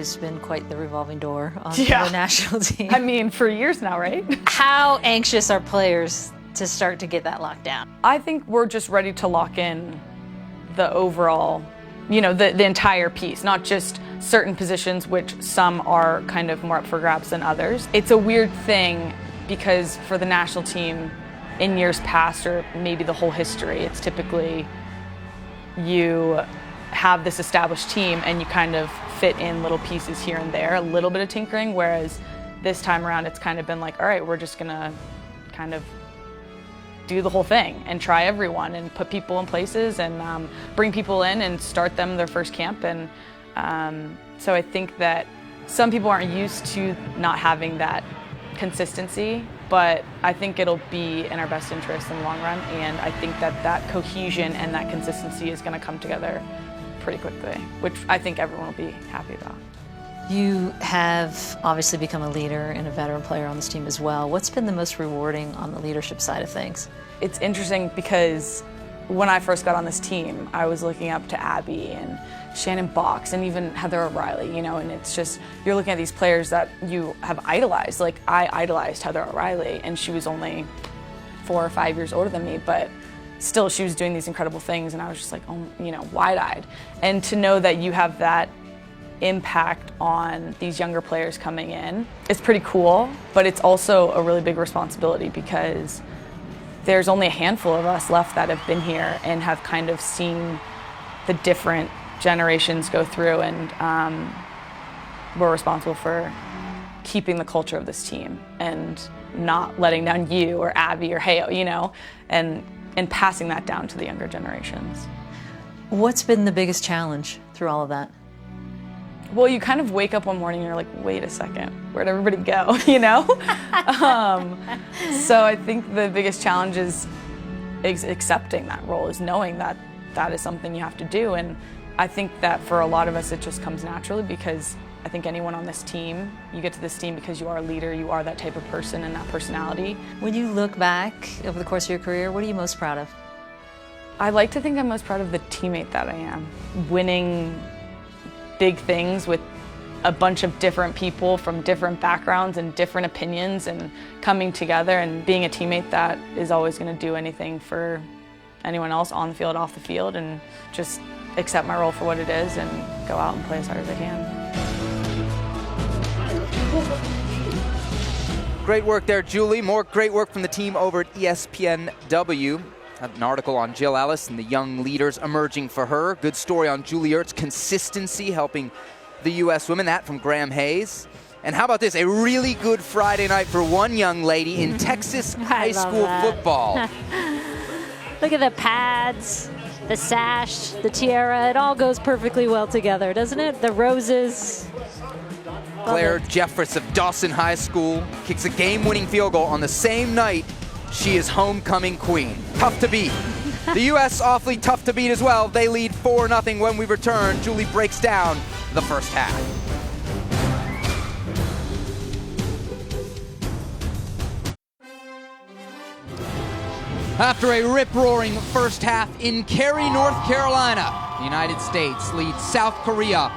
has been quite the revolving door on Yeah. the national team. I mean, for years now, right? How anxious are players to start to get that locked down? I think we're just ready to lock in the overall, the entire piece, not just certain positions, which some are kind of more up for grabs than others. It's a weird thing because for the national team in years past, or maybe the whole history, it's typically you have this established team and you kind of fit in little pieces here and there, a little bit of tinkering, whereas this time around it's kind of been like, all right, we're just gonna kind of do the whole thing and try everyone and put people in places and bring people in and start them their first camp. And so I think that some people aren't used to not having that consistency, but I think it'll be in our best interest in the long run, and I think that that cohesion and that consistency is going to come together pretty quickly, which I think everyone will be happy about. You have obviously become a leader and a veteran player on this team as well. What's been the most rewarding on the leadership side of things? It's interesting because when I first got on this team, I was looking up to Abby and Shannon Box and even Heather O'Reilly, and it's just, you're looking at these players that you have idolized. Like, I idolized Heather O'Reilly, and she was only 4 or 5 years older than me, but still she was doing these incredible things, and I was just like, wide-eyed. And to know that you have that impact on these younger players coming in, it's pretty cool, but it's also a really big responsibility because there's only a handful of us left that have been here and have kind of seen the different generations go through, and we're responsible for keeping the culture of this team and not letting down you or Abby or Heyo, and passing that down to the younger generations. What's been the biggest challenge through all of that? Well, you kind of wake up one morning and you're like, wait a second, where'd everybody go, So I think the biggest challenge is accepting that role, is knowing that that is something you have to do. And I think that for a lot of us, it just comes naturally because I think anyone on this team, you get to this team because you are a leader, you are that type of person and that personality. When you look back over the course of your career, what are you most proud of? I like to think I'm most proud of the teammate that I am. Winning big things with a bunch of different people from different backgrounds and different opinions and coming together and being a teammate that is always going to do anything for anyone else on the field, off the field, and just accept my role for what it is and go out and play as hard as I can. Great work there, Julie. More great work from the team over at ESPNW. An article on Jill Ellis and the young leaders emerging for her. Good story on Julie Ertz's consistency helping the U.S. women. That from Graham Hayes. And how about this? A really good Friday night for one young lady in Texas high school football. Look at the pads, the sash, the tiara. It all goes perfectly well together, doesn't it? The roses. Claire Jeffress of Dawson High School kicks a game-winning field goal on the same night she is homecoming queen. Tough to beat. The U.S. awfully tough to beat as well. They lead 4-0 when we return. Julie breaks down the first half. After a rip-roaring first half in Cary, North Carolina, the United States leads South Korea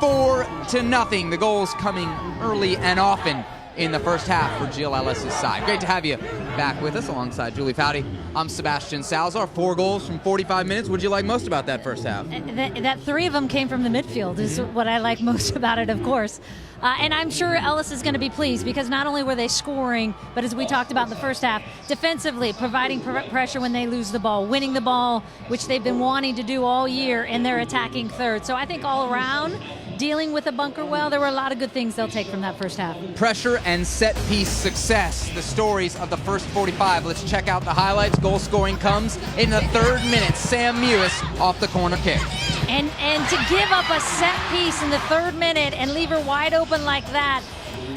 4-0. The goals coming early and often in the first half for Jill Ellis' side. Great to have you back with us alongside Julie Foudy. I'm Sebastian Salazar. 4 goals from 45 minutes. What did you like most about that first half? That 3 of them came from the midfield is what I like most about it, of course. And I'm sure Ellis is going to be pleased because not only were they scoring, but as we talked about in the first half, defensively providing pressure when they lose the ball, winning the ball, which they've been wanting to do all year in their attacking third. So I think all around, dealing with the bunker well, there were a lot of good things they'll take from that first half. Pressure and set-piece success, the stories of the first 45. Let's check out the highlights. Goal scoring comes in the 3rd minute. Sam Mewis off the corner kick. And to give up a set piece in the 3rd minute and leave her wide open like that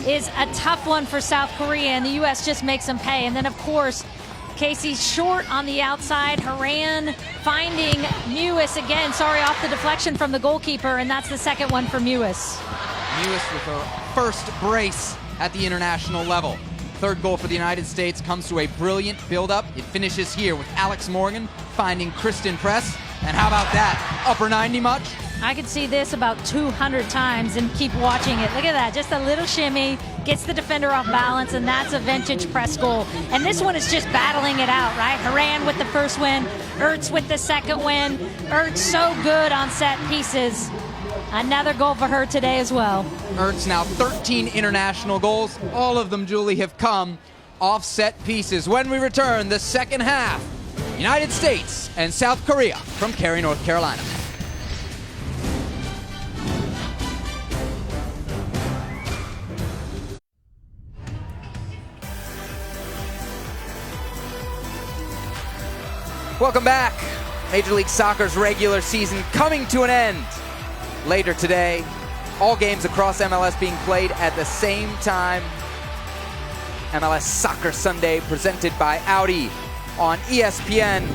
is a tough one for South Korea, and the U.S. just makes them pay. And then, of course, Casey short on the outside. Haran finding Mewis again. Sorry, off the deflection from the goalkeeper, and that's the 2nd one for Mewis. Mewis with her first brace at the international level. 3rd goal for the United States comes to a brilliant build-up. It finishes here with Alex Morgan finding Kristen Press. And how about that? Upper 90 much? I could see this about 200 times and keep watching it. Look at that, just a little shimmy, gets the defender off balance, and that's a vintage press goal. And this one is just battling it out, right? Haran with the first win, Ertz with the second win. Ertz so good on set pieces. Another goal for her today as well. Ertz now 13 international goals. All of them, Julie, have come off set pieces. When we return, the second half, United States and South Korea from Cary, North Carolina. Welcome back. Major League Soccer's regular season coming to an end later today. All games across MLS being played at the same time. MLS Soccer Sunday presented by Audi on ESPN.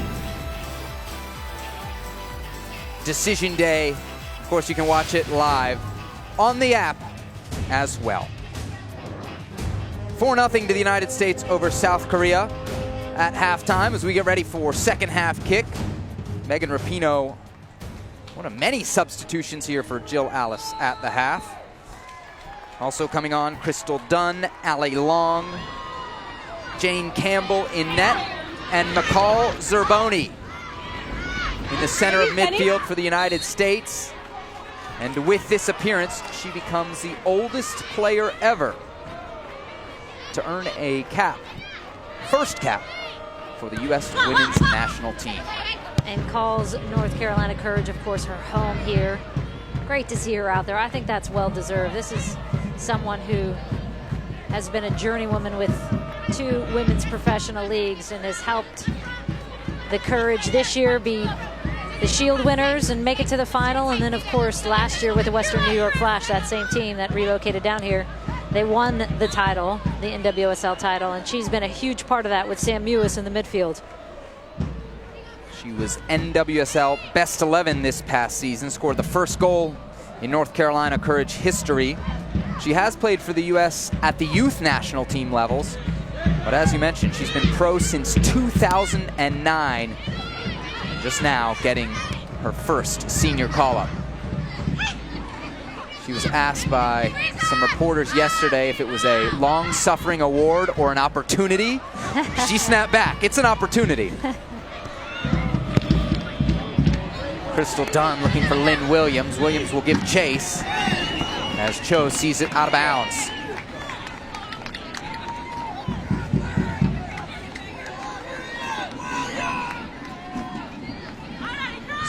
Decision Day. Of course, you can watch it live on the app as well. 4-0 to the United States over South Korea at halftime as we get ready for second half kick. Megan Rapinoe, one of many substitutions here for Jill Alice at the half. Also coming on, Crystal Dunn, Ali Long, Jane Campbell in net, and McCall Zerboni in the center of midfield for the United States. And with this appearance, she becomes the oldest player ever to earn a cap, first cap, for the U.S. women's national team. And calls North Carolina courage, of course, her home here. Great to see her out there. I think that's well deserved. This is someone who has been a journeywoman with 2 women's professional leagues and has helped the Courage this year be the Shield winners and make it to the final. And then, of course, last year with the Western New York Flash, that same team that relocated down here, they won the title, the NWSL title, and she's been a huge part of that with Sam Mewis in the midfield. She was NWSL Best 11 this past season, scored the first goal in North Carolina Courage history. She has played for the U.S. at the youth national team levels, but as you mentioned, she's been pro since 2009, and just now getting her first senior call-up. She was asked by some reporters yesterday if it was a long-suffering award or an opportunity. She snapped back. It's an opportunity. Crystal Dunn looking for Lynn Williams. Williams will give chase as Cho sees it out of bounds.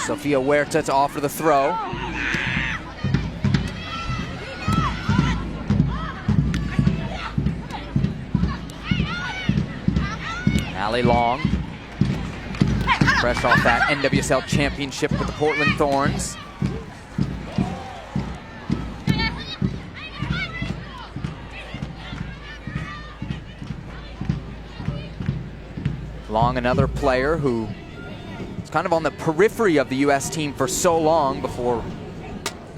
Sofia Huerta to offer the throw. Ali Long, fresh off that NWSL championship with the Portland Thorns. Long, another player who is kind of on the periphery of the U.S. team for so long before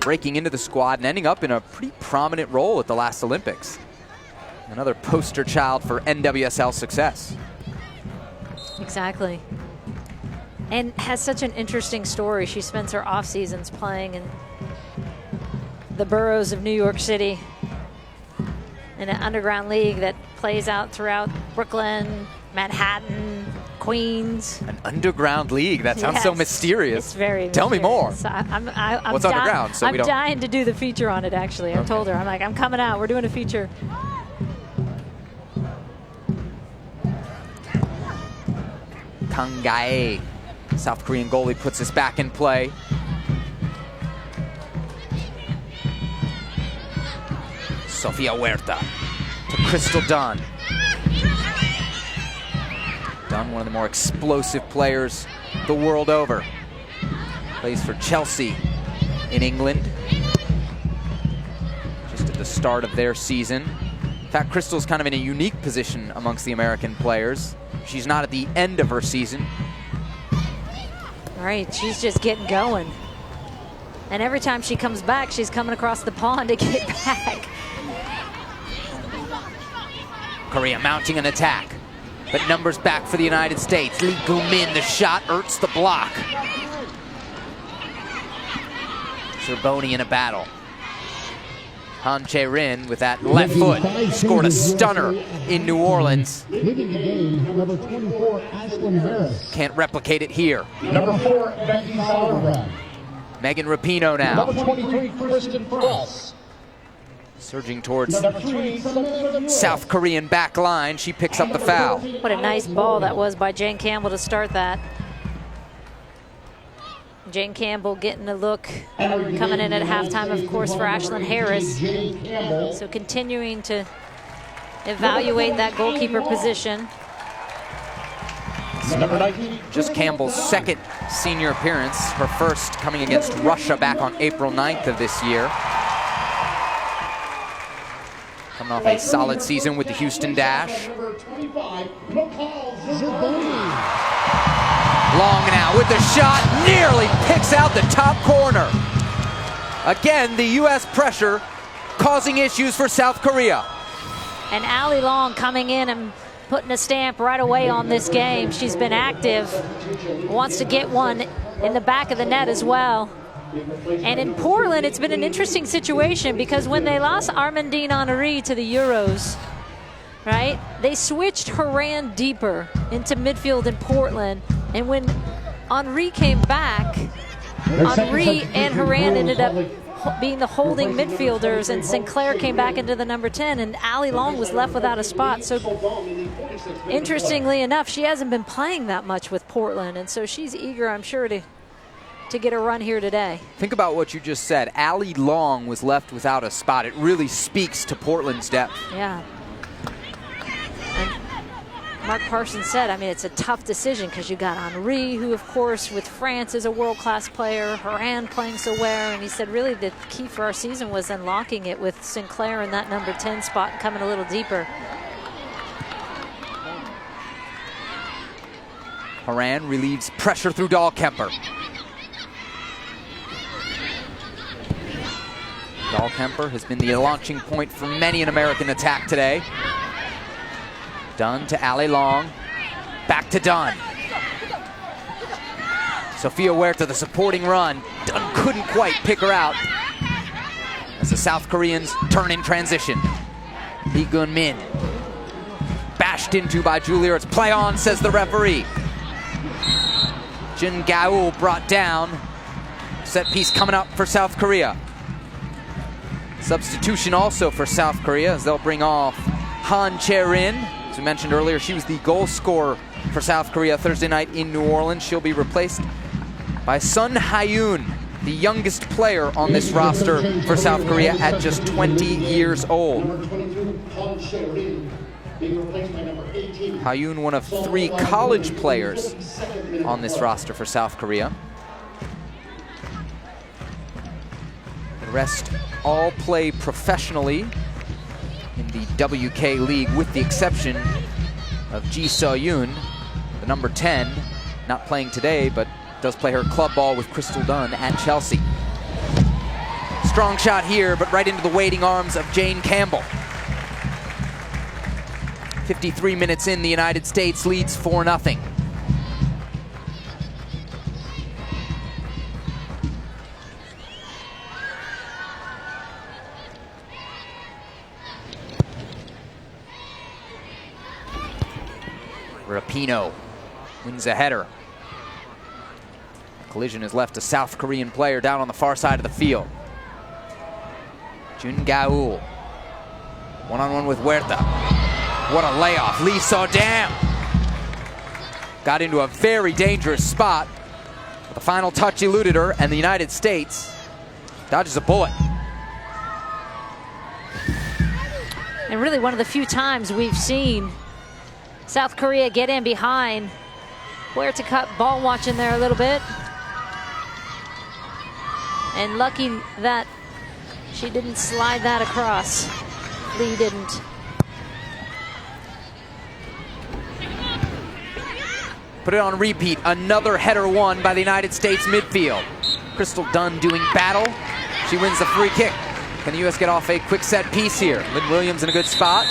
breaking into the squad and ending up in a pretty prominent role at the last Olympics. Another poster child for NWSL success. Exactly. And has such an interesting story. She spends her off seasons playing in the boroughs of New York City in an underground league that plays out throughout Brooklyn, Manhattan, Queens. An underground league? That sounds so mysterious. It's very Tell me more. So What's underground? So I'm dying to do the feature on it, actually. I told her, I'm like, I'm coming out. We're doing a feature. Kangae, South Korean goalie, puts this back in play. Sofia Huerta to Crystal Dunn. Dunn, one of the more explosive players the world over. Plays for Chelsea in England, just at the start of their season. In fact, Crystal's kind of in a unique position amongst the American players. She's not at the end of her season. All right, she's just getting going. And every time she comes back, she's coming across the pond to get back. Korea mounting an attack, but numbers back for the United States. Lee Gu-min the shot, Ertz the block. Zerboni in a battle. Han Chae-rin with that left foot scored a stunner in New Orleans. Leading the game, number 24, Ashlyn Harris. Can't replicate it here. Number 4, Becky Sauerbrand. Megan Rapinoe now. Number 23, Kristen Press. Surging towards Number 3, Samantha South Korean back line. She picks up the foul. What a nice ball that was by Jane Campbell to start that. Jane Campbell getting a look coming in at halftime, of course, for Ashlyn Harris. So continuing to evaluate that goalkeeper position. Just Campbell's second senior appearance, her first coming against Russia back on April 9th of this year. Coming off a solid season with the Houston Dash. Long now with the shot, nearly picks out the top corner. Again, the U.S. pressure causing issues for South Korea. And Ali Long coming in and putting a stamp right away on this game. She's been active, wants to get one in the back of the net as well. And in Portland, it's been an interesting situation because when they lost Armandine Henry to the Euros, right, they switched Haran deeper into midfield in Portland. And when Henry came back, Henry and Haran ended up being the holding midfielders, and Sinclair came back into the number 10, and Ali Long was left without a spot. So interestingly enough, she hasn't been playing that much with Portland, and so she's eager, I'm sure, to get a run here today. Think about what you just said. Ali Long was left without a spot. It really speaks to Portland's depth. Yeah. And Mark Parsons said, I mean, it's a tough decision because you got Henry, who, of course, with France is a world-class player, Haran playing so well, and he said really the key for our season was unlocking it with Sinclair in that number 10 spot and coming a little deeper. Haran relieves pressure through Dahlkemper. Dahlkemper has been the launching point for many an American attack today. Dunn to Ali Long, back to Dunn. Sophia Huerta, the supporting run. Dunn couldn't quite pick her out as the South Koreans turn in transition. Lee Gun-min, bashed into by Julia. It's play on, says the referee. Jin Gaul brought down. Set piece coming up for South Korea. Substitution also for South Korea as they'll bring off Han Chae-rin. As we mentioned earlier, she was the goal scorer for South Korea Thursday night in New Orleans. She'll be replaced by Sun Ha-yoon, the youngest player on this roster for South Korea at just 20 years old. Ha-yoon, one of 3 college players on this roster for South Korea. The rest all play professionally in the WK League, with the exception of Ji So-yoon, the number 10, not playing today, but does play her club ball with Crystal Dunn at Chelsea. Strong shot here, but right into the waiting arms of Jane Campbell. 53 minutes in, the United States leads 4-0. Rapinoe wins a header. Collision has left a South Korean player down on the far side of the field. Jun Gaul, one-on-one with Huerta. What a layoff. Lee Saw-dam got into a very dangerous spot. The final touch eluded her, and the United States dodges a bullet. And really one of the few times we've seen South Korea get in behind. Huerta cut ball watching there a little bit. And lucky that she didn't slide that across. Lee didn't. Put it on repeat. Another header won by the United States midfield. Crystal Dunn doing battle. She wins the free kick. Can the U.S. get off a quick set piece here? Lynn Williams in a good spot.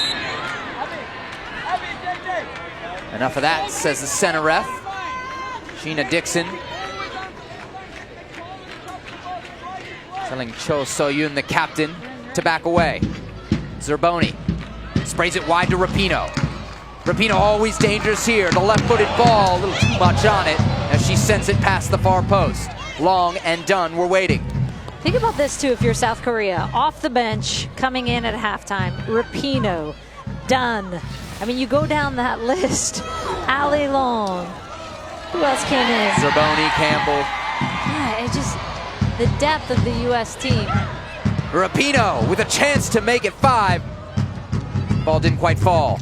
Enough of that, says the center ref. Sheena Dixon. telling Cho So-yoon, the captain, to back away. Zerboni sprays it wide to Rapinoe. Rapinoe always dangerous here. The left-footed ball, a little too much on it as she sends it past the far post. Long and Dunn were waiting. Think about this too if you're South Korea. Off the bench, coming in at halftime, Rapinoe, Dunn. I mean, you go down that list. Ali Long. Who else came in? Zerboni, Campbell. Yeah, it's just the depth of the U.S. team. Rapinoe with a chance to make it 5. Ball didn't quite fall.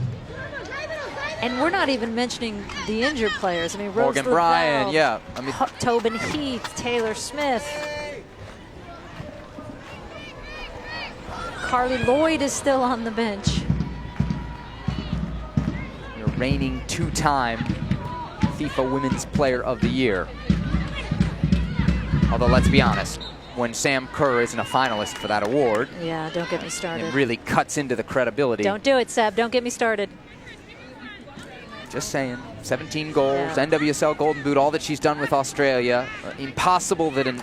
And we're not even mentioning the injured players. I mean, Rose Morgan Lavelle, Bryan, yeah. I mean, Tobin Heath, Taylor Smith. Carly Lloyd is still on the bench. your reigning 2-time FIFA Women's Player of the Year. Although, let's be honest, when Sam Kerr isn't a finalist for that award, yeah, don't get me started. it really cuts into the credibility. Don't do it, Seb. Don't get me started. Just saying, 17 goals, Yeah. NWSL Golden Boot, all that she's done with Australia. Impossible that an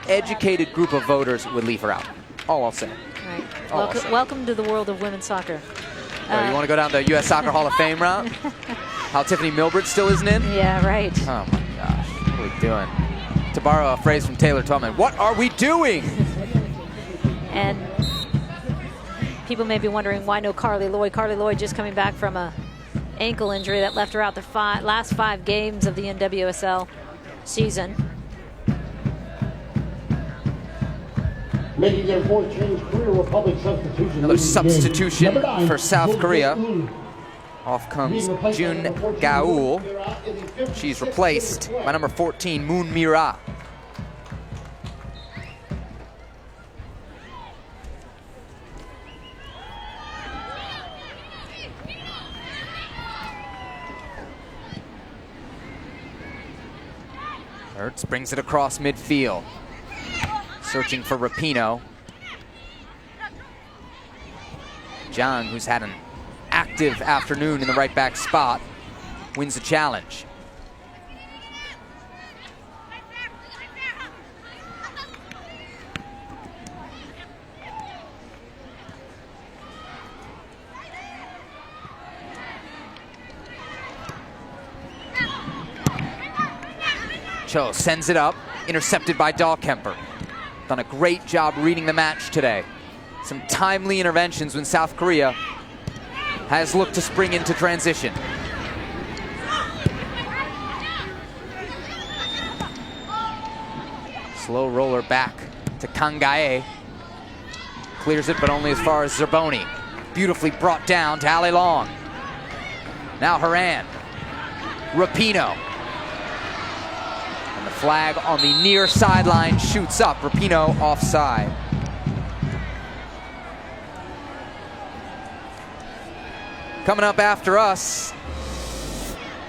educated group of voters would leave her out. All I'll say. Right. Welcome to the world of women's soccer. You want to go down the U.S. Soccer Hall of Fame route? How Tiffany Milbert still isn't in? Yeah, right. Oh my gosh, what are we doing? To borrow a phrase from Taylor Twellman, what are we doing? And people may be wondering why no Carly Lloyd. Carly Lloyd just coming back from a ankle injury that left her out the last 5 games of the NWSL season. Making their fourth change, Korea Republic substitution. Another substitution Number 9, for South Go Korea. Jung. Off comes Being replaced by Jun number 14, Gaul. Mira in the 56th She's replaced minute. by number 14, Moon Mira. Ertz brings it across midfield. Searching for Rapinoe. Jang, who's had an active afternoon in the right back spot, wins the challenge. Cho sends it up, intercepted by Dahlkemper. Done a great job reading the match today. Some timely interventions when South Korea has looked to spring into transition. Slow roller back to Kangae. Clears it, but only as far as Zerboni. Beautifully brought down to Ali Long. Now Haran. Rapinoe. And the flag on the near sideline shoots up. Rapinoe offside. Coming up after us,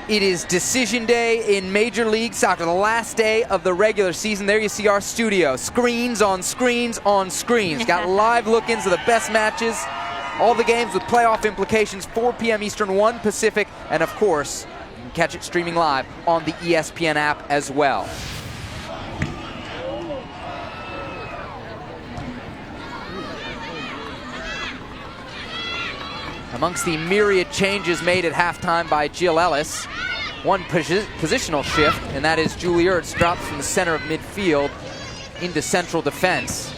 it is decision day in Major League Soccer, the last day of the regular season. There you see our studio, screens on screens on screens. Got live look-ins of the best matches, all the games with playoff implications, 4 p.m. Eastern, 1 Pacific, and of course, you can catch it streaming live on the ESPN app as well. Amongst the myriad changes made at halftime by Jill Ellis, one positional shift, and that is Julie Ertz drops from the center of midfield into central defense.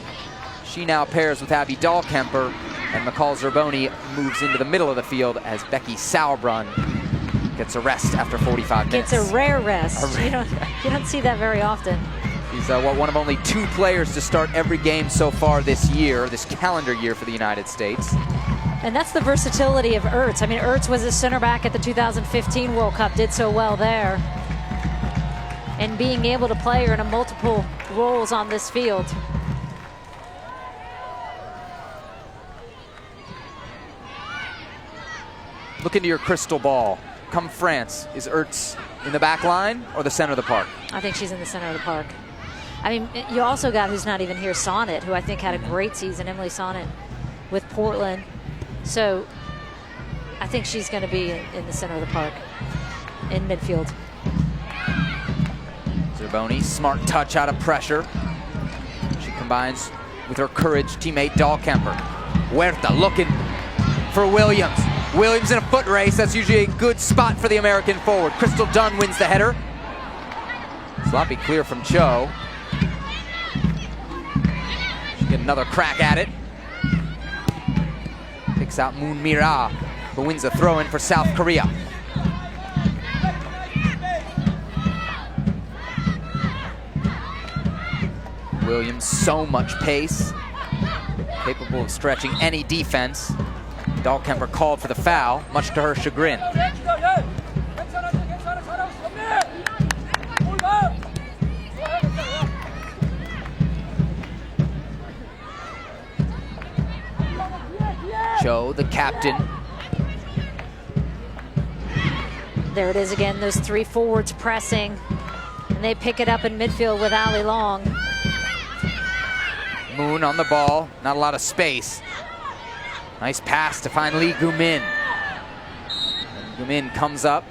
She now pairs with Abby Dahlkemper, and McCall Zerboni moves into the middle of the field as Becky Sauerbrunn gets a rest after 45 minutes. It's a rare rest. You don't see that very often. She's one of only 2 players to start every game so far this year, this calendar year for the United States. And that's the versatility of Ertz. I mean, Ertz was a center back at the 2015 World Cup, did so well there. And being able to play her in multiple roles on this field. Look into your crystal ball. Come France, is Ertz in the back line or the center of the park? I think she's in the center of the park. I mean, you also got, who's not even here, Sonnet, who I think had a great season, Emily Sonnet with Portland. So I think she's going to be in the center of the park, in midfield. Zerboni, smart touch out of pressure. She combines with her courage teammate Dahlkemper. Huerta looking for Williams. Williams in a foot race. That's usually a good spot for the American forward. Crystal Dunn wins the header. Sloppy clear from Cho. She get another crack at it. Picks out Moon Mira, who wins the throw-in for South Korea. Williams, so much pace, capable of stretching any defense. Dahlkemper called for the foul, much to her chagrin. Cho, the captain. There it is again, those three forwards pressing. And they pick it up in midfield with Ali Long. Moon on the ball, not a lot of space. Nice pass to find Lee Gumin. Gumin comes up,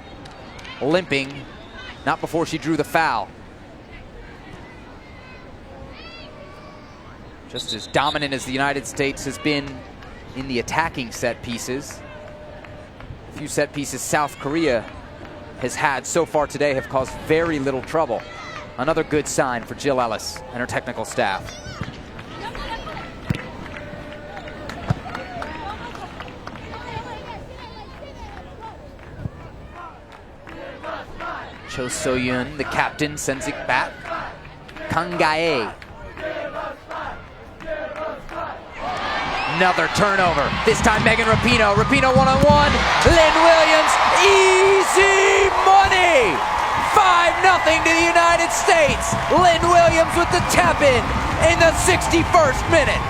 limping, not before she drew the foul. Just as dominant as the United States has been in the attacking set pieces, a few set pieces South Korea has had so far today have caused very little trouble. Another good sign for Jill Ellis and her technical staff. Cho So-yoon, the captain, sends it back. Kangae. Another turnover. This time Megan Rapinoe. Rapinoe one-on-one. Lynn Williams, easy money! 5-0 to the United States. Lynn Williams with the tap-in the 61st minute.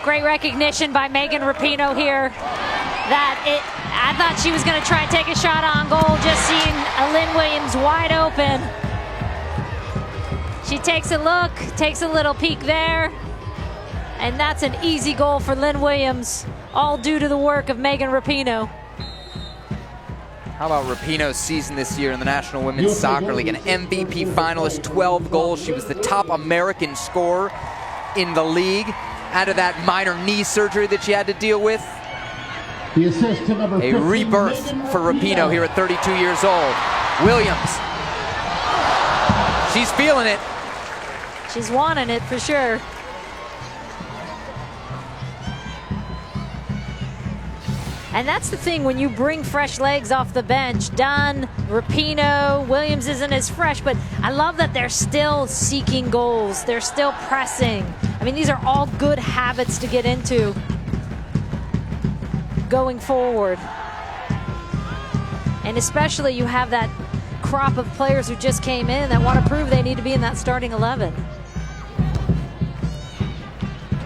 Great recognition by Megan Rapinoe here. I thought she was going to try and take a shot on goal, just seeing Lynn Williams wide open. She takes a look, takes a little peek there, and that's an easy goal for Lynn Williams, all due to the work of Megan Rapinoe. How about Rapinoe's season this year in the National Women's Soccer League? An MVP finalist, 12 goals. She was the top American scorer in the league. Out of that minor knee surgery that she had to deal with. The assist to number 15, a rebirth for Rapinoe here at 32 years old. Williams. She's feeling it. She's wanting it for sure. And that's the thing when you bring fresh legs off the bench. Dunn, Rapinoe, Williams isn't as fresh, but I love that they're still seeking goals. They're still pressing. I mean, these are all good habits to get into going forward. And especially you have that crop of players who just came in that want to prove they need to be in that starting 11.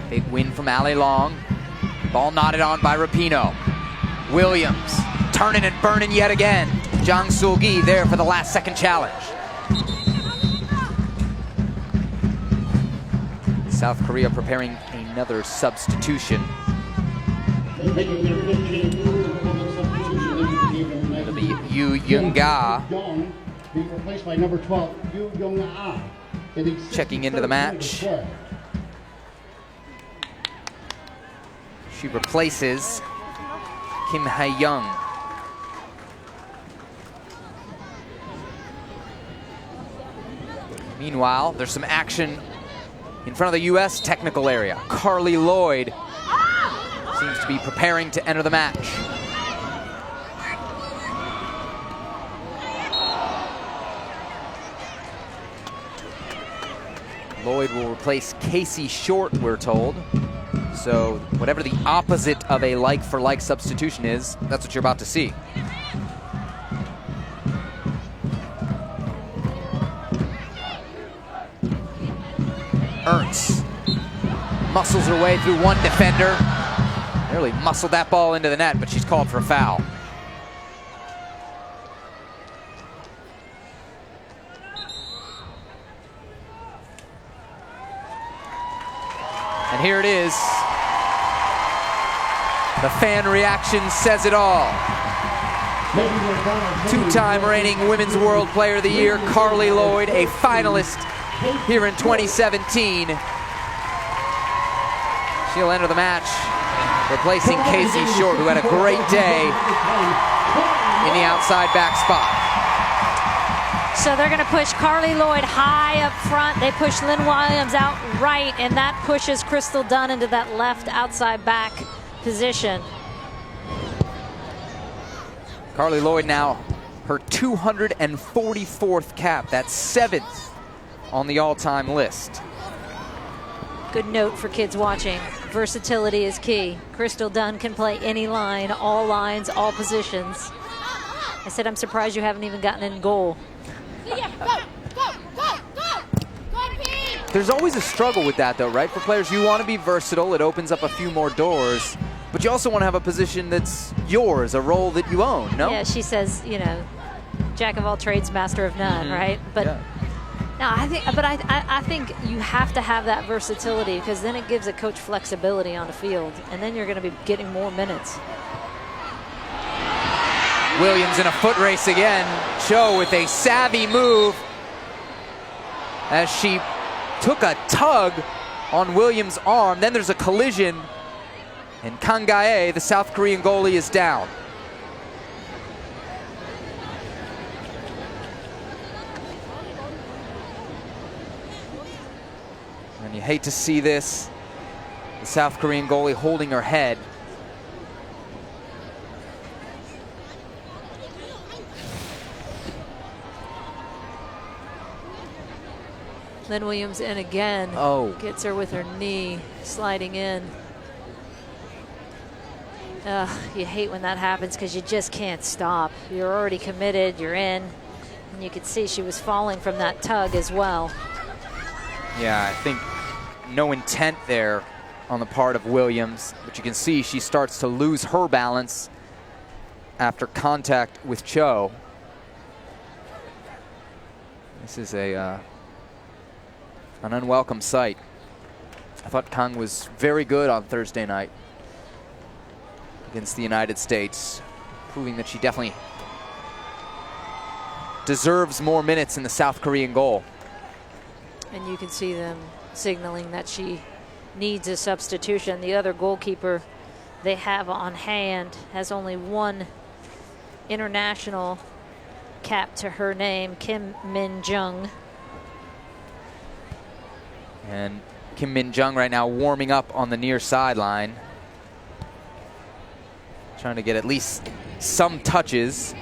Big win from Ali Long. Ball knotted on by Rapinoe. Williams turning and burning yet again. Jang Sul-gi there for the last second challenge. South Korea preparing another substitution. It'll be Yu Young-ga being replaced by number 12, Yu Young-ah. checking into the match. She replaces Kim Hae-young. Meanwhile, there's some action in front of the U.S. technical area. Carly Lloyd seems to be preparing to enter the match. Lloyd will replace Casey Short, we're told. So whatever the opposite of a like-for-like substitution is, that's what you're about to see. Ernst muscles her way through one defender. Nearly muscled that ball into the net, but she's called for a foul. And here it is. The fan reaction says it all. Two-time reigning Women's World Player of the Year, Carly Lloyd, a finalist here in 2017. She'll enter the match, replacing Casey Short, who had a great day in the outside back spot. So they're going to push Carly Lloyd high up front. They push Lynn Williams out right, and that pushes Crystal Dunn into that left outside back position. Carly Lloyd now her 244th cap. That's 7th on the all-time list. Good note for kids watching. Versatility is key. Crystal Dunn can play any line, all lines, all positions. I said, I'm surprised you haven't even gotten in goal. There's always a struggle with that, though, right? For players, you want to be versatile. It opens up a few more doors. But you also want to have a position that's yours, a role that you own, no? Yeah, she says, you know, jack of all trades, master of none, right? But yeah. no, I think you have to have that versatility, because then it gives a coach flexibility on the field, and then you're going to be getting more minutes. Williams in a foot race again. Cho with a savvy move as she took a tug on Williams' arm. Then there's a collision, and Kang Gae, the South Korean goalie, is down. And you hate to see this. The South Korean goalie holding her head. Lynn Williams in again. Oh. Gets her with her knee, sliding in. You hate when that happens, because you just can't stop. You're already committed, you're in. And you could see she was falling from that tug as well. Yeah, I think no intent there on the part of Williams, but you can see she starts to lose her balance after contact with Cho. This is an unwelcome sight. I thought Kang was very good on Thursday night against the United States, proving that she definitely deserves more minutes in the South Korean goal. And you can see them signaling that she needs a substitution. The other goalkeeper they have on hand has only one international cap to her name, Kim Min-jung. And Kim Min-jung right now warming up on the near sideline, trying to get at least some touches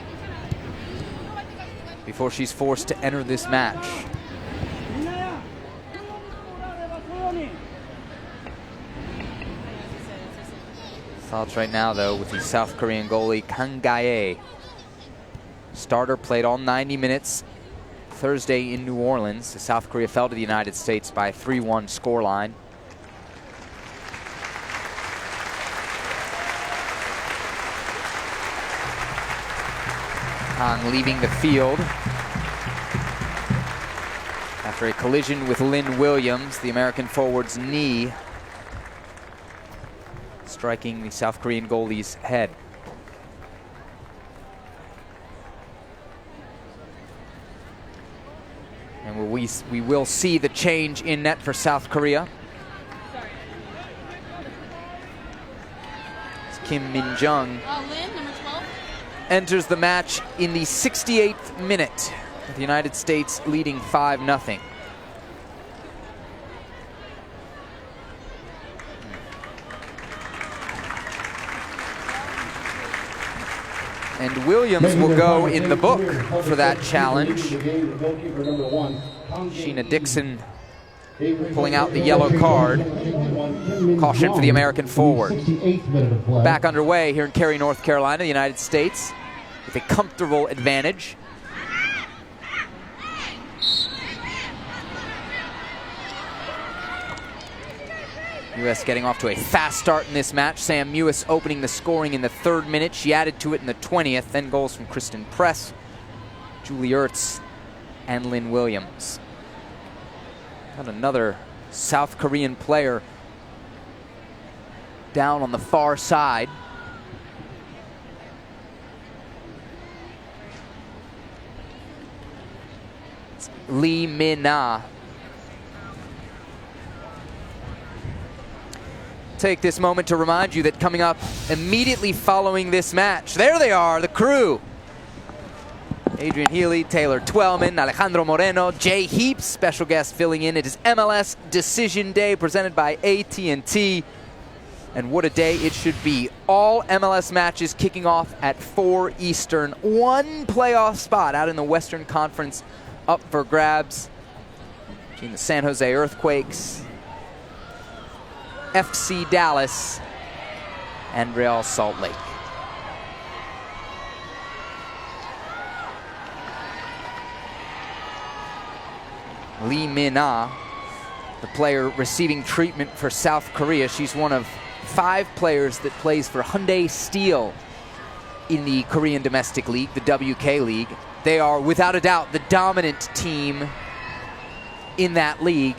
before she's forced to enter this match. Thoughts right now, though, with the South Korean goalie, Kang Gae. Starter, played all 90 minutes Thursday in New Orleans. South Korea fell to the United States by a 3-1 scoreline. Kang leaving the field after a collision with Lynn Williams, the American forward's knee striking the South Korean goalie's head. And we will see the change in net for South Korea. It's Kim Min-jung enters the match in the 68th minute, with the United States leading 5-0. And Williams will go in the book for that challenge. Sheena Dixon pulling out the yellow card. Caution for the American forward. Back underway here in Cary, North Carolina, the United States, with a comfortable advantage. U.S. getting off to a fast start in this match. Sam Mewis opening the scoring in the 3rd minute. She added to it in the 20th. Then goals from Kristen Press, Julie Ertz, and Lynn Williams. Got another South Korean player down on the far side. Lee Min-na. Take this moment to remind you that coming up immediately following this match, there they are, the crew. Adrian Healy, Taylor Twellman, Alejandro Moreno, Jay Heaps, special guest filling in. It is MLS Decision Day presented by AT&T. And what a day it should be. All MLS matches kicking off at 4 Eastern. One playoff spot out in the Western Conference up for grabs between the San Jose Earthquakes, FC Dallas, and Real Salt Lake. Lee Min-na, the player receiving treatment for South Korea. She's one of 5 players that plays for Hyundai Steel in the Korean Domestic League, the WK League. They are, without a doubt, the dominant team in that league,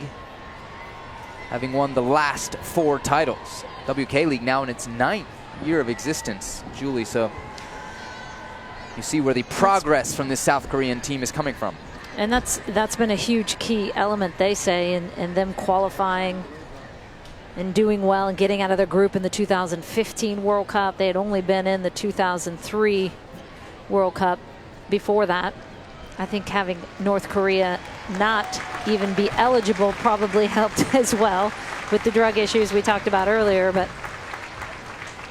having won the last 4 titles. WK League now in its 9th year of existence, Julie, so you see where the progress from this South Korean team is coming from. And that's been a huge key element, they say, in them qualifying and doing well and getting out of their group in the 2015 World Cup. They had only been in the 2003 World Cup before that. I think having North Korea not even be eligible probably helped as well with the drug issues we talked about earlier. But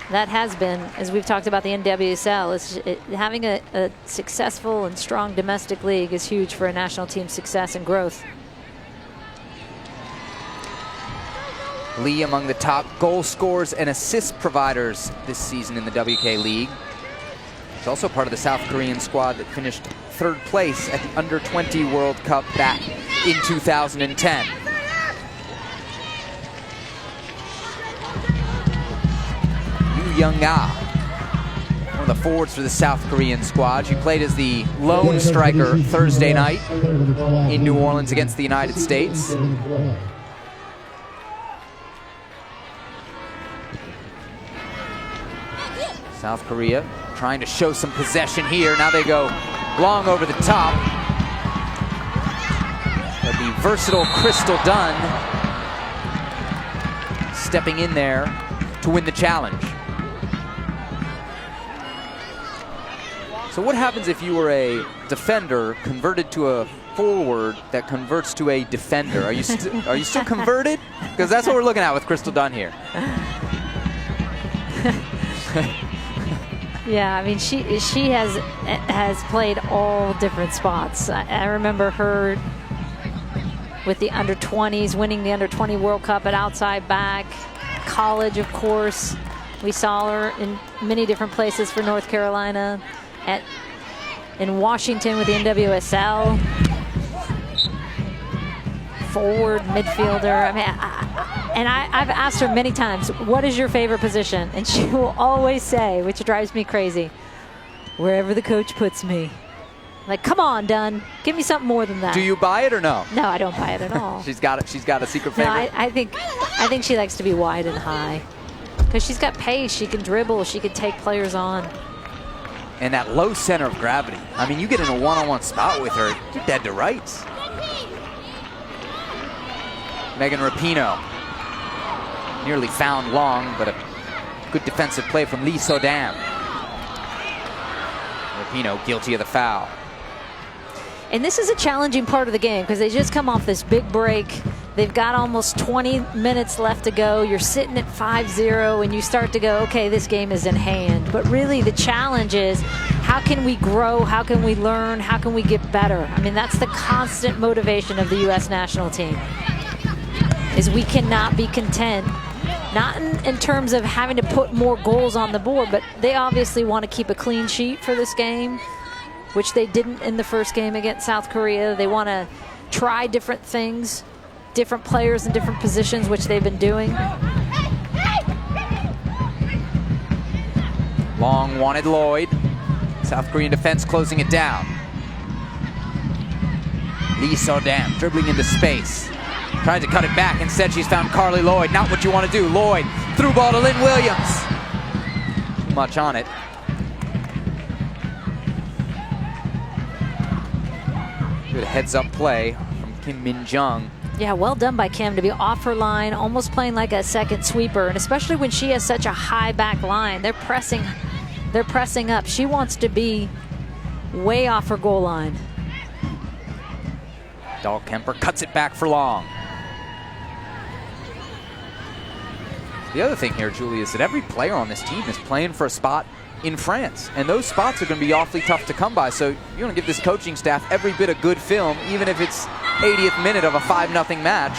that has been, as we've talked about the NWSL, having a successful and strong domestic league is huge for a national team's success and growth. Lee among the top goal scorers and assist providers this season in the WK League. She's also part of the South Korean squad that finished 3rd place at the Under-20 World Cup back in 2010. Yu Young-ah, one of the forwards for the South Korean squad. She played as the lone striker Thursday night in New Orleans against the United States. South Korea trying to show some possession here. Now they go long over the top. But the versatile Crystal Dunn stepping in there to win the challenge. So what happens if you were a defender converted to a forward that converts to a defender? Are you still converted? Because that's what we're looking at with Crystal Dunn here. Yeah, I mean, she has played all different spots. I remember her with the under-20s, winning the under-20 World Cup at outside back. College, of course. We saw her in many different places for North Carolina. In Washington with the NWSL. Forward, midfielder. I mean, I've asked her many times, what is your favorite position? And she will always say, which drives me crazy, wherever the coach puts me. Like, come on, Dunn, give me something more than that. Do you buy it or no? No, I don't buy it at all. She's got it. She's got a secret favorite. No, I think she likes to be wide and high because she's got pace. She can dribble. She can take players on. And that low center of gravity. I mean, you get in a one-on-one spot with her, you're dead to rights. Megan Rapinoe nearly found long, but a good defensive play from Lee So-dam. Rapinoe guilty of the foul. And this is a challenging part of the game because they just come off this big break. They've got almost 20 minutes left to go. You're sitting at 5-0 and you start to go, okay, this game is in hand. But really the challenge is, how can we grow? How can we learn? How can we get better? I mean, that's the constant motivation of the U.S. national team, is we cannot be content. Not in terms of having to put more goals on the board, but they obviously want to keep a clean sheet for this game, which they didn't in the first game against South Korea. They want to try different things, different players in different positions, which they've been doing. Long wanted Lloyd. South Korean defense closing it down. Lee So-dam dribbling into space. Tried to cut it back. Instead, she's found Carly Lloyd. Not what you want to do. Lloyd, through ball to Lynn Williams. Too much on it. Good heads-up play from Kim Min-jung. Yeah, well done by Kim to be off her line, almost playing like a second sweeper, and especially when she has such a high back line. They're pressing up. She wants to be way off her goal line. Dahlkemper cuts it back for Long. The other thing here, Julie, is that every player on this team is playing for a spot in France, and those spots are going to be awfully tough to come by. So you're going to give this coaching staff every bit of good film, even if it's 80th minute of a 5-0 match,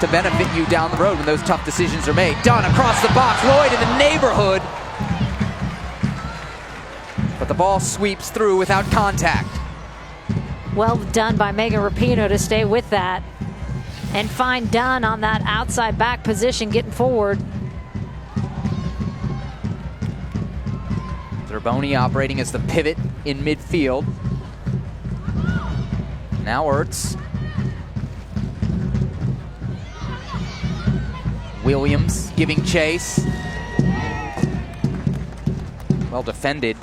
to benefit you down the road when those tough decisions are made. Dunn across the box, Lloyd in the neighborhood, but the ball sweeps through without contact. Well done by Megan Rapinoe to stay with that and find Dunn on that outside back position getting forward. Zerboni operating as the pivot in midfield. Now Ertz. Williams giving chase. Well defended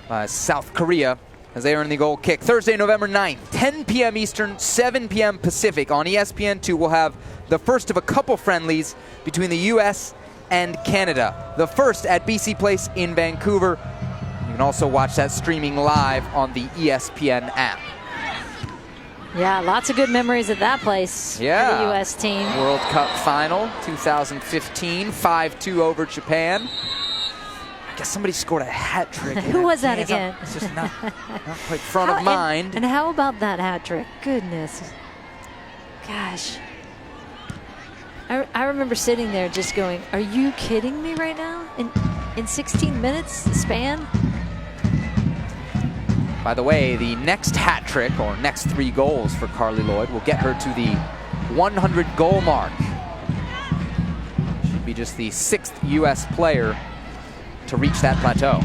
by South Korea as they earn the goal kick. Thursday, November 9th, 10 p.m. Eastern, 7 p.m. Pacific. On ESPN2, we'll have the first of a couple friendlies between the U.S. and Canada. The first at BC Place in Vancouver. You can also watch that streaming live on the ESPN app. Yeah, lots of good memories at that place for the U.S. team. World Cup final 2015, 5-2 over Japan. I guess somebody scored a hat trick. Who was that again? It's just not quite front of mind. And how about that hat trick? Goodness. Gosh. I remember sitting there just going, are you kidding me right now? In 16 minutes span? By the way, the next hat trick, or next 3 goals for Carly Lloyd, will get her to the 100 goal mark. She'd be just the 6th U.S. player to reach that plateau.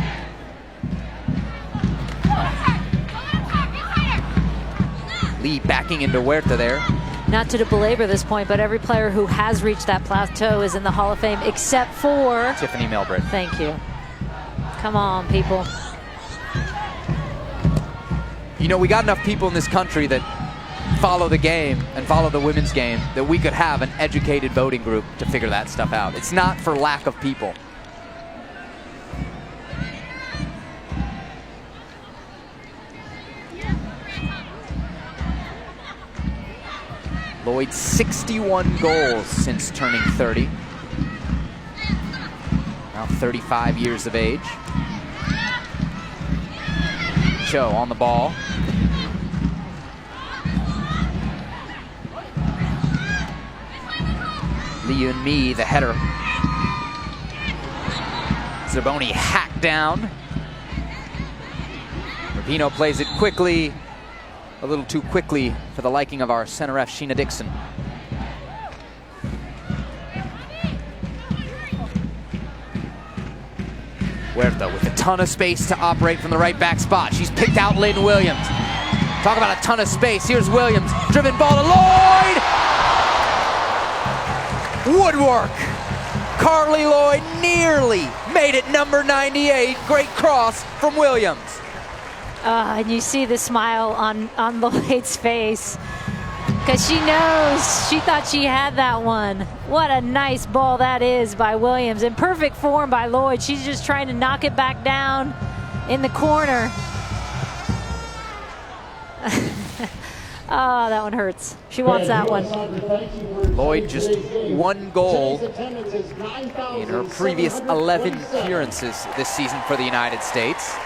Lee backing into Huerta there. Not to belabor this point, but every player who has reached that plateau is in the Hall of Fame except for Tiffany Melbrick. Thank you. Come on, people. You know, we got enough people in this country that follow the game and follow the women's game that we could have an educated voting group to figure that stuff out. It's not for lack of people. Lloyd, 61 goals since turning 30. Now 35 years of age. Cho on the ball. Lee Eun-mi, the header. Zerboni hacked down. Rapinoe plays it quickly. A little too quickly for the liking of our center F, Sheena Dixon. Huerta with a ton of space to operate from the right back spot. She's picked out Lynn Williams. Talk about a ton of space. Here's Williams. Driven ball to Lloyd! Woodwork. Carly Lloyd nearly made it number 98. Great cross from Williams. And you see the smile on Lloyd's face because she knows, she thought she had that one. What a nice ball that is by Williams. In perfect form by Lloyd. She's just trying to knock it back down in the corner. Oh, that one hurts. She wants that one. Lloyd just 1 goal in her previous 11 appearances this season for the United States.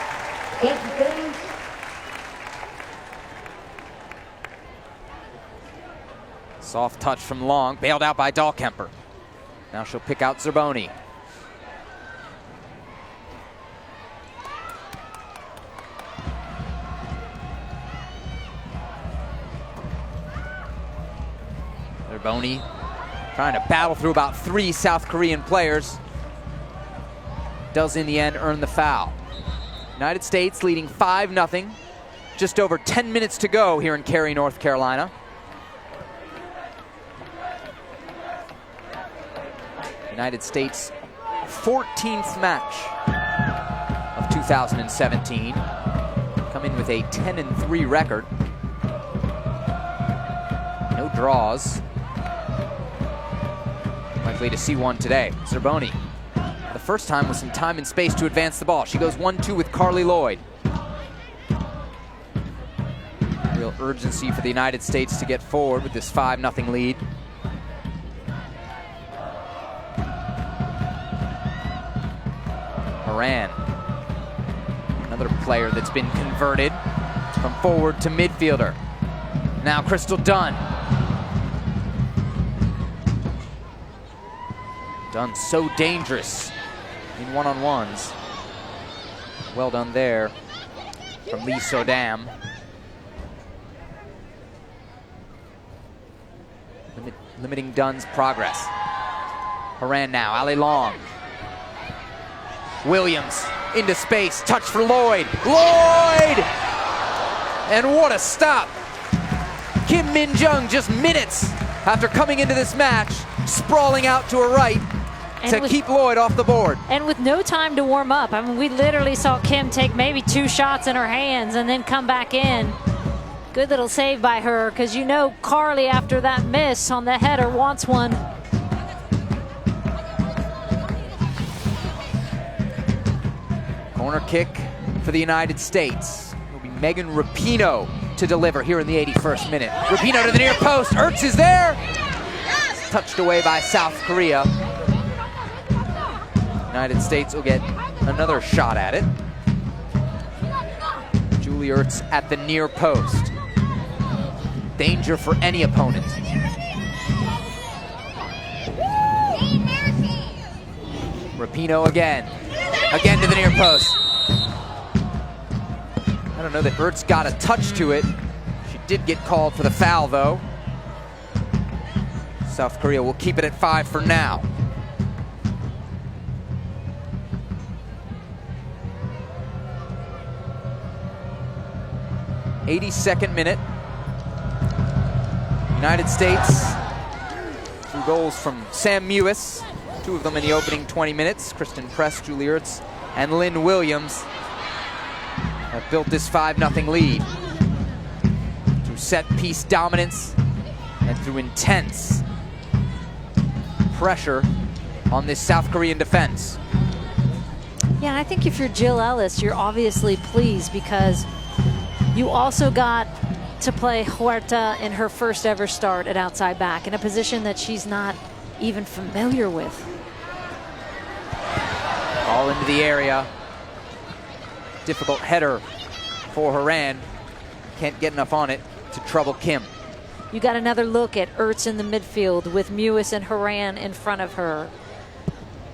Soft touch from Long, bailed out by Dahlkemper. Now she'll pick out Zerboni. Zerboni trying to battle through about 3 South Korean players. Does in the end earn the foul. United States leading 5-0. Just over 10 minutes to go here in Cary, North Carolina. United States' 14th match of 2017. come in with a 10-3 record. No draws. Likely to see one today. Zerboni, the first time with some time and space to advance the ball. She goes 1-2 with Carly Lloyd. Real urgency for the United States to get forward with this 5-0 lead. Moran, another player that's been converted from forward to midfielder. Now Crystal Dunn. Dunn so dangerous in one-on-ones. Well done there from Lee Sodam. Limiting Dunn's progress. Horan now, Ali Long. Williams into space, touch for Lloyd. Lloyd! And what a stop. Kim Min-jung just minutes after coming into this match, sprawling out to her right to keep Lloyd off the board. And with no time to warm up. I mean, we literally saw Kim take maybe 2 shots in her hands and then come back in. Good little save by her, because you know Carly, after that miss on the header, wants one. Corner kick for the United States. It'll be Megan Rapinoe to deliver here in the 81st minute. Rapinoe to the near post. Ertz is there. Touched away by South Korea. United States will get another shot at it. Julie Ertz at the near post. Danger for any opponent. Rapinoe again. Again to the near post. I don't know that Ertz got a touch to it. She did get called for the foul, though. South Korea will keep it at 5 for now. '82nd minute. United States, 2 goals from Sam Mewis, 2 of them in the opening 20 minutes. Kristen Press, Julie Ertz, and Lynn Williams have built this 5-0 lead through set-piece dominance and through intense pressure on this South Korean defense. Yeah, I think if you're Jill Ellis, you're obviously pleased, because you also got to play Huerta in her first ever start at outside back, in a position that she's not even familiar with. All into the area. Difficult header for Horan. Can't get enough on it to trouble Kim. You got another look at Ertz in the midfield with Mewis and Horan in front of her.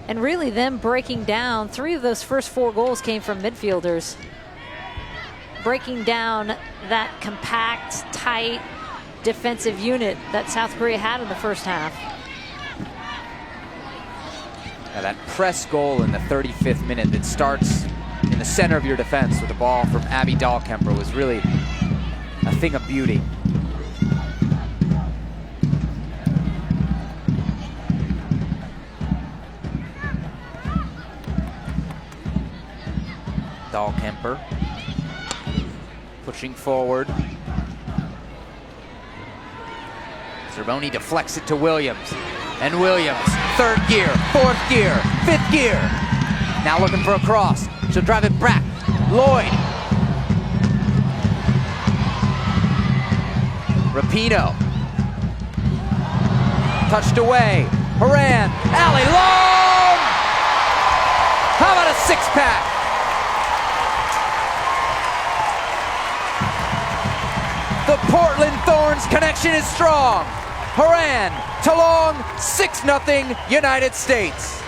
And really them breaking down. 3 of those first 4 goals came from midfielders. Breaking down that compact, tight defensive unit that South Korea had in the first half. Now that press goal in the 35th minute that starts in the center of your defense with a ball from Abby Dahlkemper was really a thing of beauty. Dahlkemper pushing forward. Zerboni deflects it to Williams. And Williams, 3rd gear, 4th gear, 5th gear. Now looking for a cross. She'll drive it back. Lloyd. Rapinoe. Touched away. Horan. Ali Long! How about a 6-pack? The Portland Thorns connection is strong. Horan to Long, 6-0 United States.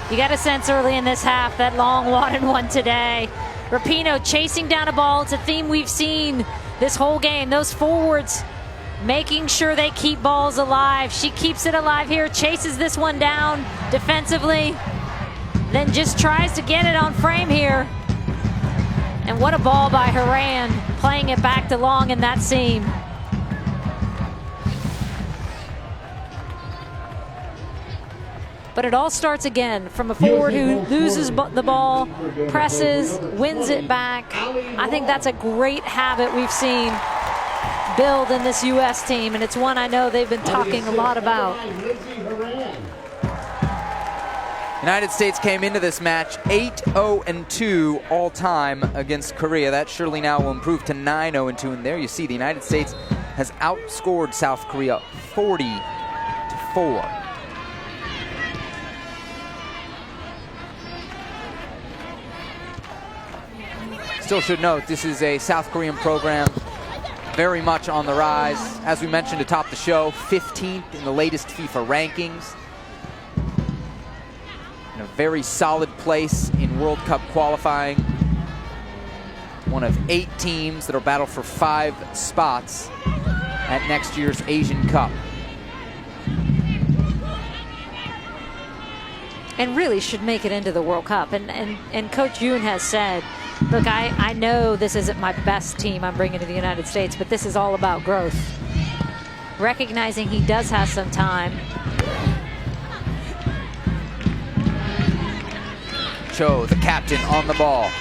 You got a sense early in this half that Long wanted one today. Rapinoe chasing down a ball. It's a theme we've seen this whole game. Those forwards making sure they keep balls alive. She keeps it alive here, chases this one down defensively, then just tries to get it on frame here. And what a ball by Horan, playing it back to Long in that seam. But it all starts again from a forward who loses the ball, presses, wins it back. I think that's a great habit we've seen build in this U.S. team, and it's one I know they've been talking a lot about. United States came into this match 8-0-2 all time against Korea. That surely now will improve to 9-0-2. And there you see the United States has outscored South Korea 40-4. Still should note, this is a South Korean program very much on the rise. As we mentioned atop the show, 15th in the latest FIFA rankings. In a very solid place in World Cup qualifying. One of 8 teams that'll battle for 5 spots at next year's Asian Cup. And really should make it into the World Cup. And Coach Yoon has said, look, I know this isn't my best team I'm bringing to the United States, but this is all about growth. Recognizing he does have some time. Cho, the captain, on the ball.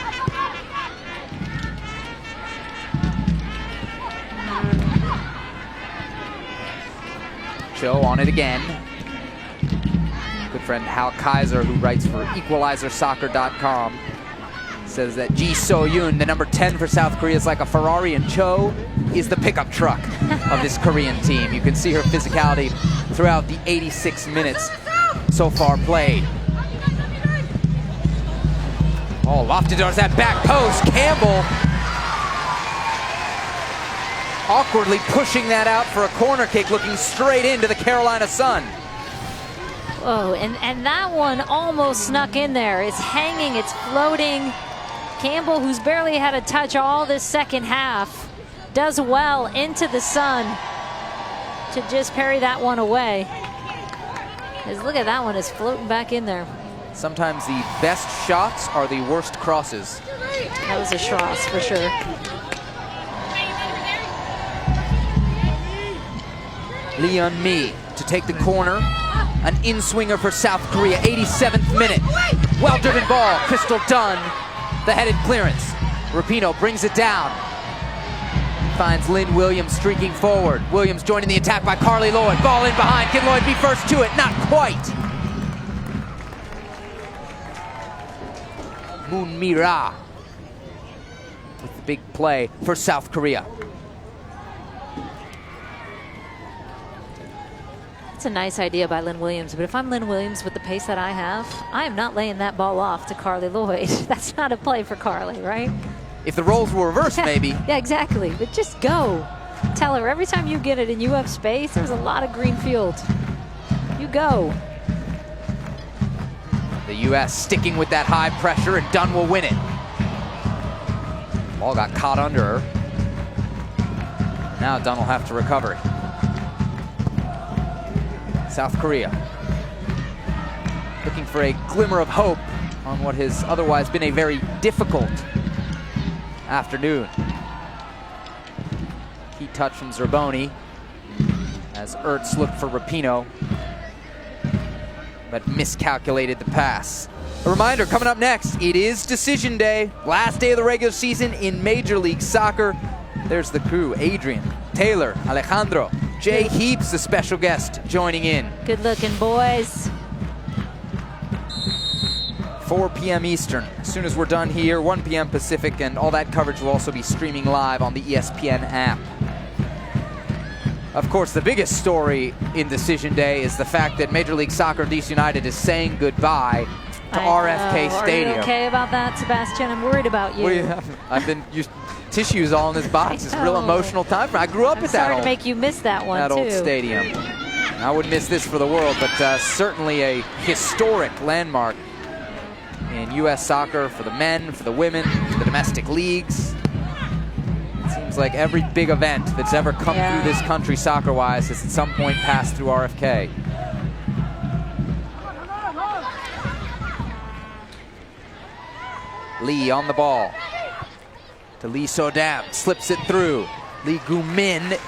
Cho on it again. Good friend Hal Kaiser, who writes for EqualizerSoccer.com, says that Ji So-yoon, the number 10 for South Korea, is like a Ferrari, and Cho is the pickup truck of this Korean team. You can see her physicality throughout the 86 minutes so far played. Oh, lofted towards that back post. Campbell awkwardly pushing that out for a corner kick, looking straight into the Carolina sun. Oh, and that one almost snuck in there. It's hanging, it's floating. Campbell, who's barely had a touch all this second half, does well into the sun to just parry that one away. Because look at that one, it's floating back in there. Sometimes the best shots are the worst crosses. That was a Schross for sure. Lee Un-mi to take the corner. An in-swinger for South Korea, 87th minute. Well-driven ball, Crystal Dunn, the headed clearance. Rapinoe brings it down. Finds Lynn Williams streaking forward. Williams joining the attack by Carly Lloyd. Ball in behind, can Lloyd be first to it? Not quite. Moon Mi-ra with the big play for South Korea. It's a nice idea by Lynn Williams, but if I'm Lynn Williams with the pace that I have, I am not laying that ball off to Carly Lloyd. That's not a play for Carly, right? If the roles were reversed, maybe. Yeah, exactly. But just go. Tell her every time you get it and you have space, there's a lot of green field. You go. The U.S. sticking with that high pressure, and Dunn will win it. Ball got caught under her. Now Dunn will have to recover it. South Korea looking for a glimmer of hope on what has otherwise been a very difficult afternoon. Key touch from Zerboni as Ertz looked for Rapinoe, but miscalculated the pass. A reminder, coming up next, it is Decision Day, last day of the regular season in Major League Soccer. There's the crew, Adrian, Taylor, Alejandro, Jay Heaps, the special guest, joining in. Good looking, boys. 4 p.m. Eastern. As soon as we're done here, 1 p.m. Pacific, and all that coverage will also be streaming live on the ESPN app. Of course, the biggest story in Decision Day is the fact that Major League Soccer DC United is saying goodbye to RFK Stadium. Are you okay about that, Sebastian? I'm worried about you. I've been used tissues all in this box. It's a real emotional time for me. I grew up at that sorry to make you miss that one, too. old stadium. I wouldn't miss this for the world, but certainly a historic landmark in U.S. soccer for the men, for the women, for the domestic leagues. It seems like every big event that's ever come through this country soccer-wise has at some point passed through RFK. Lee on the ball to Lee So-dam, slips it through. Lee Gu-min, and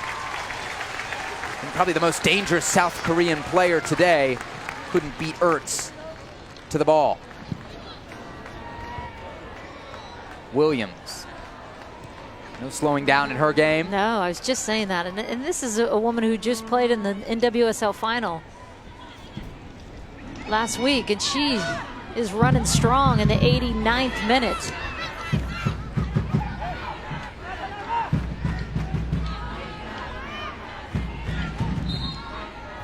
probably the most dangerous South Korean player today, couldn't beat Ertz to the ball. Williams. No slowing down in her game. No, I was just saying that. And this is a woman who just played in the NWSL final last week, and she is running strong in the 89th minute.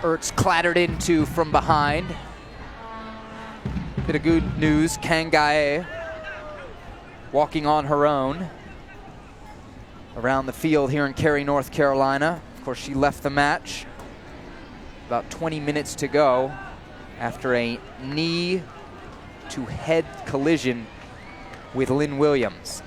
Ertz clattered into from behind. Bit of good news, Kangae walking on her own around the field here in Cary, North Carolina. Of course, she left the match about 20 minutes to go after a knee to head collision with Lynn Williams.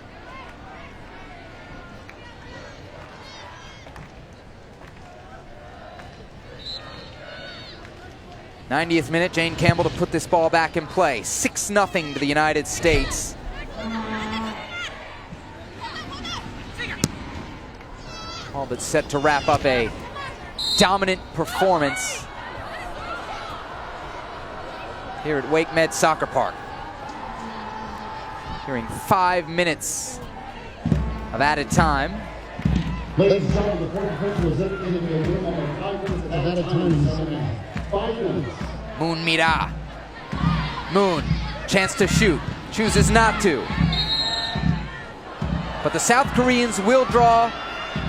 '90th minute, Jane Campbell to put this ball back in play. 6-0 to the United States. All but set to wrap up a dominant performance here at Wake Med Soccer Park. Hearing 5 minutes of added time. Ladies and gentlemen, the fourth official is indicating a room of 5 minutes of added time in the second half. 5 minutes. Moon Mira. Moon, chance to shoot. Chooses not to. But the South Koreans will draw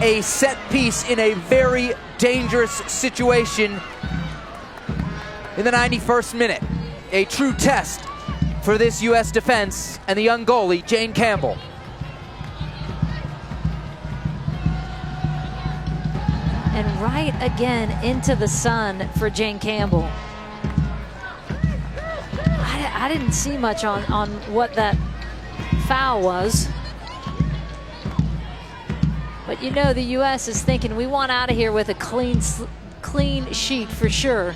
a set piece in a very dangerous situation in the 91st minute. A true test for this U.S. defense and the young goalie, Jane Campbell. And right again into the sun for Jane Campbell. I didn't see much on what that foul was. But you know the U.S. is thinking we want out of here with a clean sheet for sure.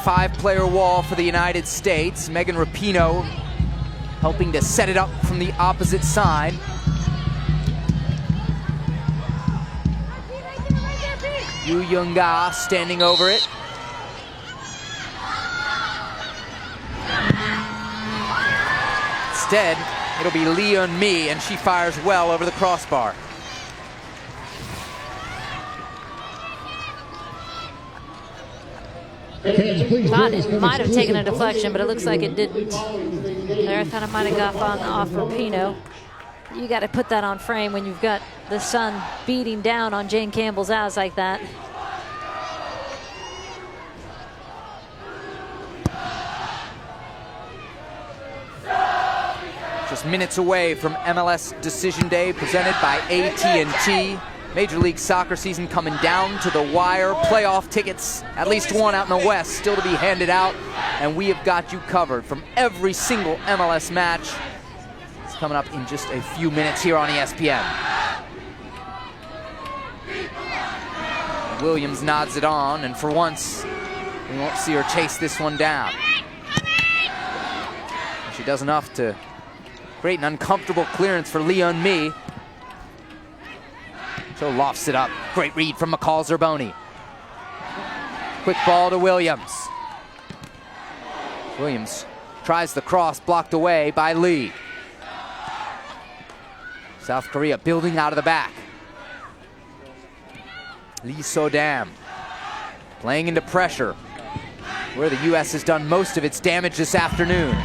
Five-player wall for the United States. Megan Rapinoe helping to set it up from the opposite side. Yu Young-ga standing over it. Instead, it'll be Lee Eun-mi, and she fires well over the crossbar. Thought it might have taken a deflection, but it looks like it didn't. There, I thought it might have got off Rapinoe. You got to put that on frame when you've got the sun beating down on Jane Campbell's eyes like that. Just minutes away from MLS Decision Day presented by AT&T. Major League Soccer season coming down to the wire. Playoff tickets, at least one out in the West, still to be handed out. And we have got you covered from every single MLS match. It's coming up in just a few minutes here on ESPN. Williams nods it on, and for once, we won't see her chase this one down. She does enough to create an uncomfortable clearance for Lee Eun-mi. So lofts it up. Great read from McCall Zerboni. Quick ball to Williams. Williams tries the cross, blocked away by Lee. South Korea building out of the back. Lee So-dam playing into pressure, where the U.S. has done most of its damage this afternoon.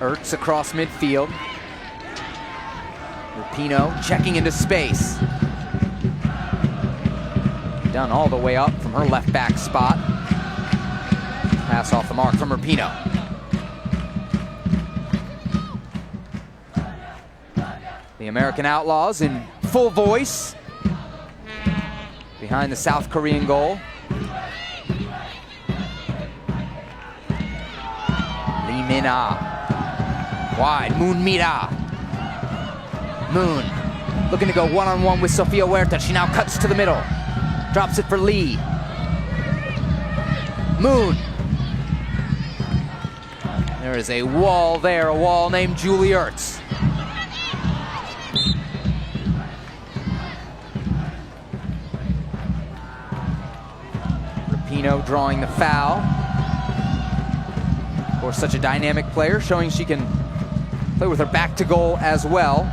Ertz across midfield. Rapinoe checking into space. Done all the way up from her left back spot. Pass off the mark from Rapinoe. The American Outlaws in full voice behind the South Korean goal. Lee Min-ah. Wide, Moon Mira. Moon Looking to go one-on-one with Sofia Huerta. She now cuts to the middle. Drops it for Lee. Moon. There is a wall there, a wall named Julie Ertz. Rapinoe drawing the foul. Of course, such a dynamic player, showing she can play with her back to goal as well.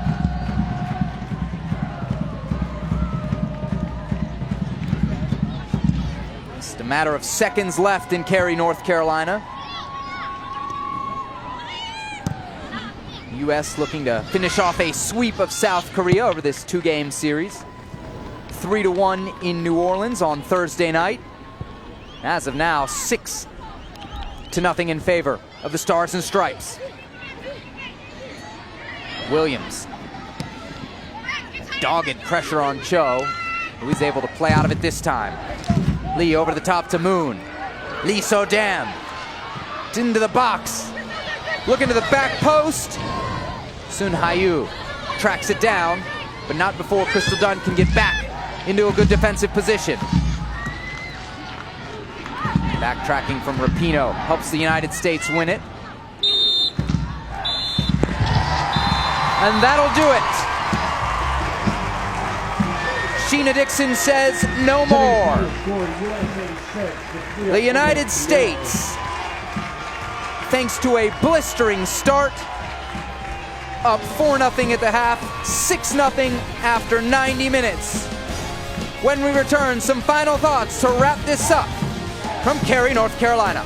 Just a matter of seconds left in Cary, North Carolina. U.S. looking to finish off a sweep of South Korea over this two-game series. 3-1 in New Orleans on Thursday night. As of now, 6-0 in favor of the Stars and Stripes. Williams. Dogged pressure on Cho, who is able to play out of it this time. Lee over the top to Moon. Lee Sodam. Into the box. Looking to the back post. Sun Hayu tracks it down, but not before Crystal Dunn can get back into a good defensive position. Backtracking from Rapinoe helps the United States win it. And that'll do it. Sheena Dixon says no more. The United States, thanks to a blistering start, up 4-0 at the half, 6-0 after 90 minutes. When we return, some final thoughts to wrap this up from Cary, North Carolina.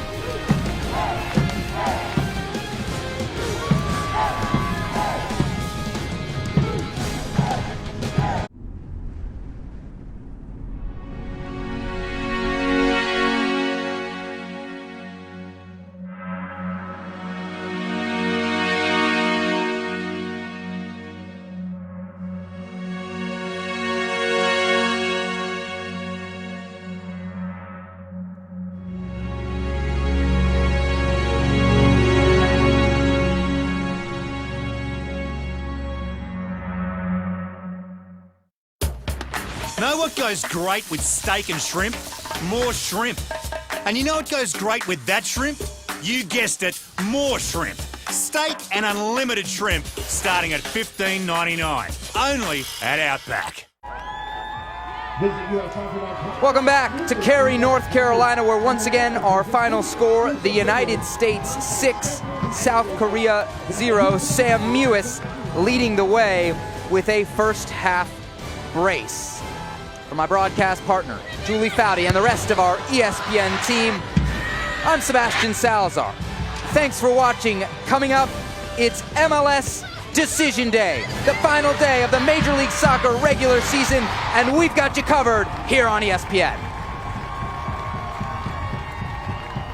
Know what goes great with steak and shrimp? More shrimp. And you know what goes great with that shrimp? You guessed it, more shrimp. Steak and unlimited shrimp starting at $15.99. Only at Outback. Welcome back to Cary, North Carolina, where once again our final score, the United States 6, South Korea 0. Sam Mewis leading the way with a first half brace. For my broadcast partner, Julie Foudy, and the rest of our ESPN team, I'm Sebastian Salazar. Thanks for watching. Coming up, it's MLS Decision Day, the final day of the Major League Soccer regular season, and we've got you covered here on ESPN.